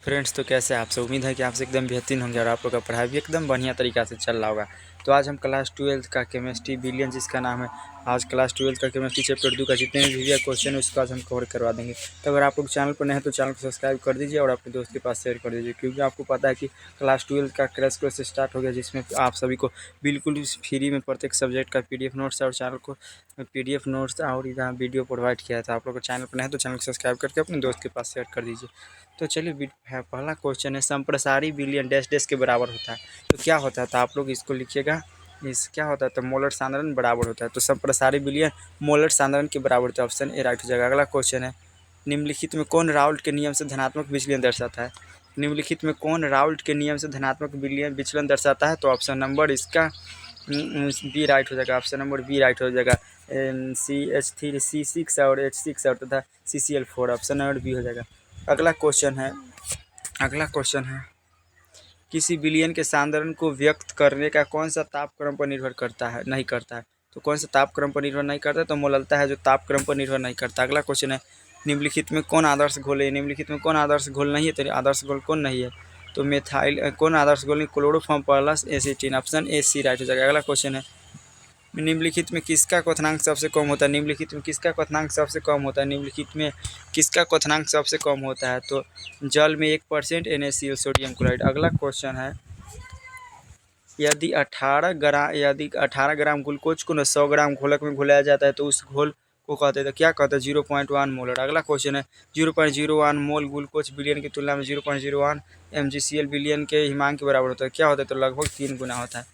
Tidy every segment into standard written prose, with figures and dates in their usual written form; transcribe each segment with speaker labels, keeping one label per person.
Speaker 1: Friends, तो कैसे हैं आप सब। उम्मीद है कि आप से एकदम बेहतरीन होंगे और आप लोग का पढ़ाई भी एकदम बढ़िया तरीक़ा से चल रहा होगा। तो आज हम क्लास 12 का केमिस्ट्री बिलियन जिसका नाम है, आज क्लास 12 का केमिस्ट्री चैप्टर 2 का जितने भी प्रीवियस क्वेश्चन है उसका आज हम कवर करवा देंगे। तो अगर आप लोग चैनल पर नए हैं तो चैनल को सब्सक्राइब कर दीजिए और अपने दोस्त के पास शेयर कर दीजिए, क्योंकि आपको पता है कि क्लास 12 का क्रैश कोर्स स्टार्ट हो गया, जिसमें आप सभी को बिल्कुल फ्री में प्रत्येक सब्जेक्ट का PDF नोट्स और चैनल को PDF नोट्स और यहाँ वीडियो प्रोवाइड किया था। आप लोग को चैनल पर नए हैं तो चैनल को सब्सक्राइब करके अपने दोस्त के पास शेयर कर दीजिए। तो चलिए, पहला क्वेश्चन है, संप्रसारी बिलियन डैश डैश के बराबर होता है। तो क्या होता है, तो आप लोग इसको लिखिएगा। इस क्या होता है, तो मोलर सांद्रण बराबर होता है। तो संप्रसारी बिलियन मोलर सांद्रण के बराबर होता है। ऑप्शन ए राइट हो जाएगा। अगला क्वेश्चन है, निम्नलिखित में कौन राउल्ट के नियम से धनात्मक विचलन दर्शाता है। निम्नलिखित में कौन राउल्ट के नियम से धनात्मक विचलन दर्शाता है। तो ऑप्शन नंबर इसका बी राइट हो जाएगा। ऑप्शन नंबर बी राइट हो जाएगा। CH3 C6 और H6 और तथा CCl4। ऑप्शन नंबर बी हो जाएगा। अगला क्वेश्चन है, किसी विलयन के सांद्रण को व्यक्त करने का कौन सा तापक्रम पर निर्भर करता है, नहीं करता है। तो कौन सा तापक्रम पर निर्भर नहीं करता है, तो मोललता है जो तापक्रम पर निर्भर नहीं करता। अगला क्वेश्चन है, निम्नलिखित में कौन आदर्श घोल है। निम्नलिखित में कौन आदर्श घोल नहीं है, तो आदर्श घोल कौन नहीं है। तो मेथाइल कौन आदर्श घोल नहीं, chloroform plus acetone. Option A C right हो जाएगा। अगला क्वेश्चन है, निम्नलिखित में किसका क्वथनांक सबसे कम होता है। निम्नलिखित में किसका क्वथनांक सबसे कम होता है। निम्नलिखित में किसका क्वथनांक सबसे कम होता है। तो जल में 1% NaCl सोडियम क्लोराइड। अगला क्वेश्चन है, यदि 18 ग्राम ग्लूकोज को 100 ग्राम घोलक में घुलाया जाता है तो उस घोल को कहते हैं, तो क्या कहते हैं, 0.1 मोलर। अगला क्वेश्चन है, 0.01 मोल ग्लूकोज बिलियन की तुलना में 0.01 mgCl बिलियन के हिमांक के बराबर होता है। क्या होता है, तो लगभग 3 गुना होता है।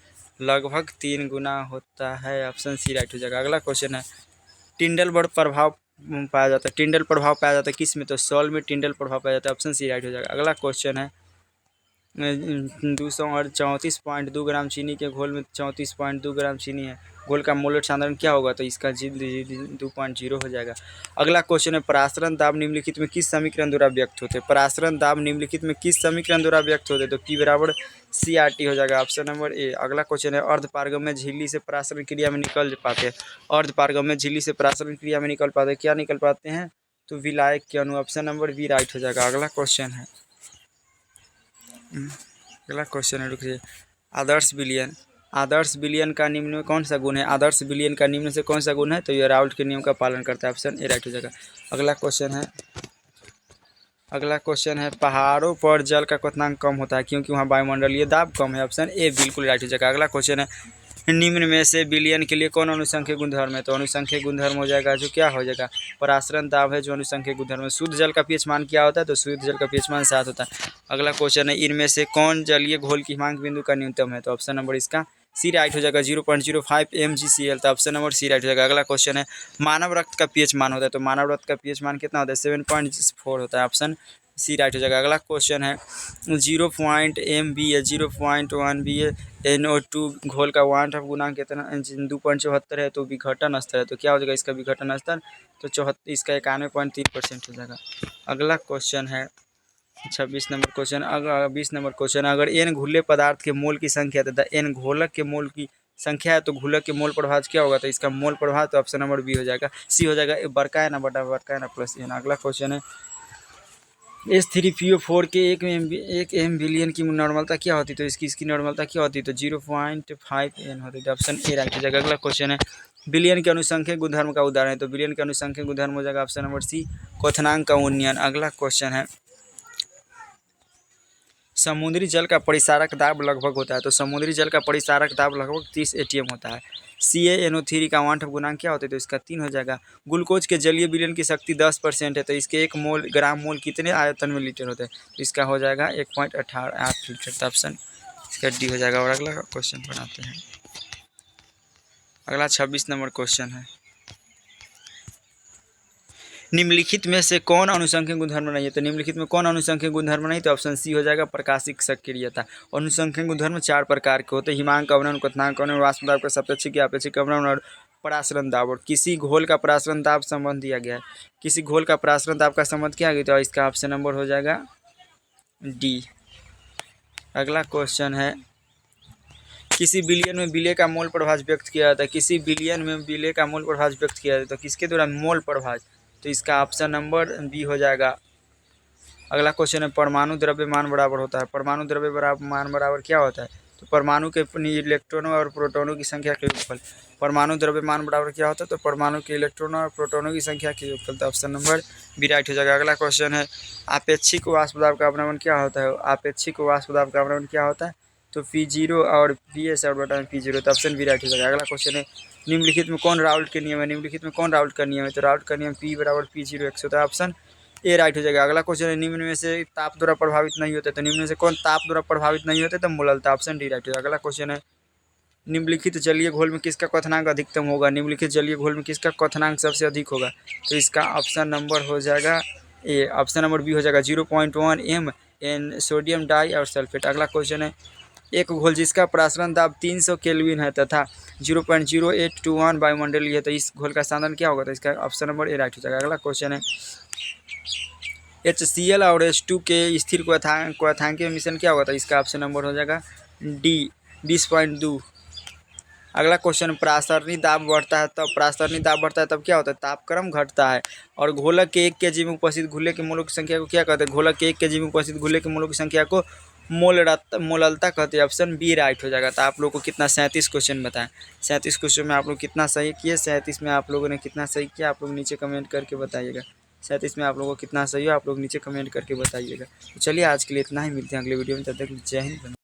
Speaker 1: लगभग 3 गुना होता है। ऑप्शन सी राइट हो जाएगा। अगला क्वेश्चन है, टिंडल बड़ प्रभाव पाया जाता है। टिंडल प्रभाव पाया जाता है किस में, तो सॉल्ट में टिंडल प्रभाव पाया जाता है। ऑप्शन सी राइट हो जाएगा। अगला क्वेश्चन है, 234.2 ग्राम चीनी के घोल में 34.2 ग्राम चीनी है। घोल का मोलर सांद्रण क्या होगा, तो इसका 2.0 हो जाएगा। अगला क्वेश्चन है, परासरण दाब निम्नलिखित में किस समीकरण द्वारा व्यक्त होते हैं। परासरण दाब निम्नलिखित में किस समीकरण द्वारा व्यक्त होते हैं, तो P बराबर CRT हो जाएगा। Option number A. अगला क्वेश्चन है, अर्धपारगम्य झिल्ली से परासरण क्रिया में निकल पाते हैं। अर्धपारगम्य झिल्ली से परासरण क्रिया में निकल पाते हैं, क्या निकल पाते हैं, तो विलायक के अणु। ऑप्शन नंबर बी राइट हो जाएगा। अगला क्वेश्चन है, रुकिए, आदर्श विलयन का निम्न में कौन सा गुण है। आदर्श विलयन का निम्न से कौन सा गुण है, तो यह राउल्ट के नियम का पालन करता है। ऑप्शन ए राइट हो जाएगा। अगला क्वेश्चन है, पहाड़ों पर जल का क्वथनांक कम होता है क्योंकि वहाँ वायुमंडलीय दाब कम है। ऑप्शन ए बिल्कुल राइट हो जाएगा। अगला क्वेश्चन है, निम्न में से विलयन के लिए कौन अनुसंख्यक गुणधर्म है। तो अनुसंख्यक गुणधर्म हो जाएगा जो क्या हो जाएगा, परासरण दाब है जो अनुसंख्यक गुणधर्म है। शुद्ध जल का pH मान क्या होता है, तो शुद्ध जल का pH मान 7 होता है। अगला क्वेश्चन है, इनमें से कौन जलीय घोल की हिमांक बिंदु का न्यूनतम है। तो ऑप्शन नंबर इसका सी राइट हो जाएगा, 0.05 mgCl। तो ऑप्शन नंबर सी राइट हो जाएगा। अगला क्वेश्चन है, मानव रक्त का pH मान होता है। तो मानव रक्त का pH मान कितना होता है, 7.4 होता है। ऑप्शन सी राइट हो जाएगा। अगला क्वेश्चन है, 0.1 है 0.1 है NO2 घोल का वांट गुणांक कितना 2.74 है, तो विघटन स्तर है। तो क्या हो जाएगा इसका विघटन स्तर, तो 74, इसका 91.3% हो जाएगा। अगला क्वेश्चन है 26 नंबर क्वेश्चन। अगर 20 नंबर क्वेश्चन, अगर n घुले पदार्थ के मोल की संख्या तथा n घोलक के मोल की संख्या है तो घोलक के मोल प्रभाव क्या होगा, तो इसका मोल प्रभाव, तो ऑप्शन नंबर बी हो जाएगा, सी हो जाएगा, बड़का है ना बटा बड़का है ना प्लस n। अगला क्वेश्चन है, H3PO4 के एक एम बिलियन की नॉर्मलता क्या होती है, तो इसकी नॉर्मलता क्या होती है, तो 0.5 n होती है। ऑप्शन ए राइट हो जाएगा। अगला क्वेश्चन है, बिलियन के अनुसंख्यक गुणधर्म का उदाहरण है। तो बिलियन के अनुसंख्यक गुणधर्म हो जाएगा ऑप्शन नंबर सी, क्वथनांक का उन्नयन। अगला क्वेश्चन है, समुद्री जल का परिसारक दाब लगभग होता है। तो समुद्री जल का परिसारक दाब लगभग 30 atm होता है। CaNO3 का वांट गुणांक क्या होता है, तो इसका 3 हो जाएगा। ग्लूकोज के जलीय विलयन की शक्ति 10% है। तो इसके 1 ग्राम मोल कितने आयतन में लीटर होते हैं, तो इसका हो जाएगा 1.8 लीटर। तो ऑप्शन इसका डी हो जाएगा। और अगला क्वेश्चन बनाते हैं। अगला 26 नंबर क्वेश्चन है, निम्नलिखित में से कौन अनुसंख्यक गुणधर्म नहीं है। तो निम्नलिखित में कौन अनुसंख्यक गुणधर्म नहीं, तो ऑप्शन सी हो जाएगा, प्रकाशिक सक्रियता। अनुसंख्यक गुणधर्म 4 प्रकार के होते हैं, हिमांक अवनयन, क्वथनांक अवनयन, वाष्प दाब का सापेक्षिक या अपेक्षिक अवनयन और परासरण दाब। और किसी घोल का परासरण दाब संबंध दिया गया है। किसी घोल का परासरण दाब का संबंध क्या है, तो इसका ऑप्शन नंबर हो जाएगा डी। अगला क्वेश्चन है, किसी बिलियन में विलय का मोल प्रभाव व्यक्त किया जाता है। किसी बिलियन में विलय का मोल प्रभाव व्यक्त किया जाता है, तो किसके द्वारा, मोल प्रभाव। तो इसका ऑप्शन नंबर बी हो जाएगा, अगला क्वेश्चन है परमाणु द्रव्यमान बराबर होता है। परमाणु द्रव्यमान बराबर क्या होता है? तो परमाणु के इलेक्ट्रॉनों और प्रोटॉनों की संख्या के योगफल। परमाणु द्रव्यमान बराबर क्या होता है? तो परमाणु के इलेक्ट्रॉनों और प्रोटॉनों की संख्या के योगफल। तो ऑप्शन नंबर बी राइट हो जाएगा। अगला क्वेश्चन है आपेक्षिक वाष्प दाब का अपनापन क्या होता है? आपेक्षिक वाष्प दाब का अपनापन क्या होता है? तो P0 और PS और बटा में P0। तो ऑप्शन बी राइट हो जाएगा। अगला क्वेश्चन है निम्नलिखित में कौन राउल्ट के नियम है? निम्नलिखित में कौन राउल्ट का नियम है? तो राउल्ट का नियम P बराबर P0 x होता है। ऑप्शन ए राइट हो जाएगा। अगला क्वेश्चन है निम्न में से ताप द्वारा प्रभावित नहीं होते। तो निम्न में से कौन ताप द्वारा प्रभावित नहीं होते? तो मोललता। ऑप्शन डी राइट हो जाएगा। अगला क्वेश्चन है निम्नलिखित जलीय घोल में किसका क्वथनांक अधिकतम होगा? निम्नलिखित जलीय घोल में किसका क्वथनांक सबसे अधिक होगा? तो इसका ऑप्शन नंबर हो जाएगा ए। ऑप्शन नंबर बी हो जाएगा 0.1 m एन सोडियम डाई और सल्फेट। अगला क्वेश्चन है एक घोल जिसका प्रसारण दाब 300 केल्विन है तथा 0.0821 वायुमंडलीय है, तो इस घोल का सांद्रण क्या होगा? तो इसका ऑप्शन नंबर ए राइट हो जाएगा। अगला क्वेश्चन है HCl और H2 के स्थिर क्वथनांकीय मिश्रण क्या होगा? तो इसका ऑप्शन नंबर हो जाएगा डी 20.2। अगला क्वेश्चन प्रासरणी दाब बढ़ता है तब क्या होता है? तापक्रम घटता है। और घोलक के 1 kg में उपस्थित घुले के मोलों की संख्या को क्या कहते हैं? घोलक के 1 kg में उपस्थित घुले के मोलों की संख्या को मोललता कहते हैं। ऑप्शन बी राइट हो जाएगा। तो आप लोग को कितना 37 क्वेश्चन बताएं। 37 क्वेश्चन में आप लोग कितना सही किए? 37 में आप लोगों ने कितना सही किया? आप लोग नीचे कमेंट करके बताइएगा। 37 में आप लोगों को कितना सही हो आप लोग नीचे कमेंट करके बताइएगा। तो चलिए आज के लिए इतना ही, मिलते हैं अगले वीडियो में। तब तक जय हिंद।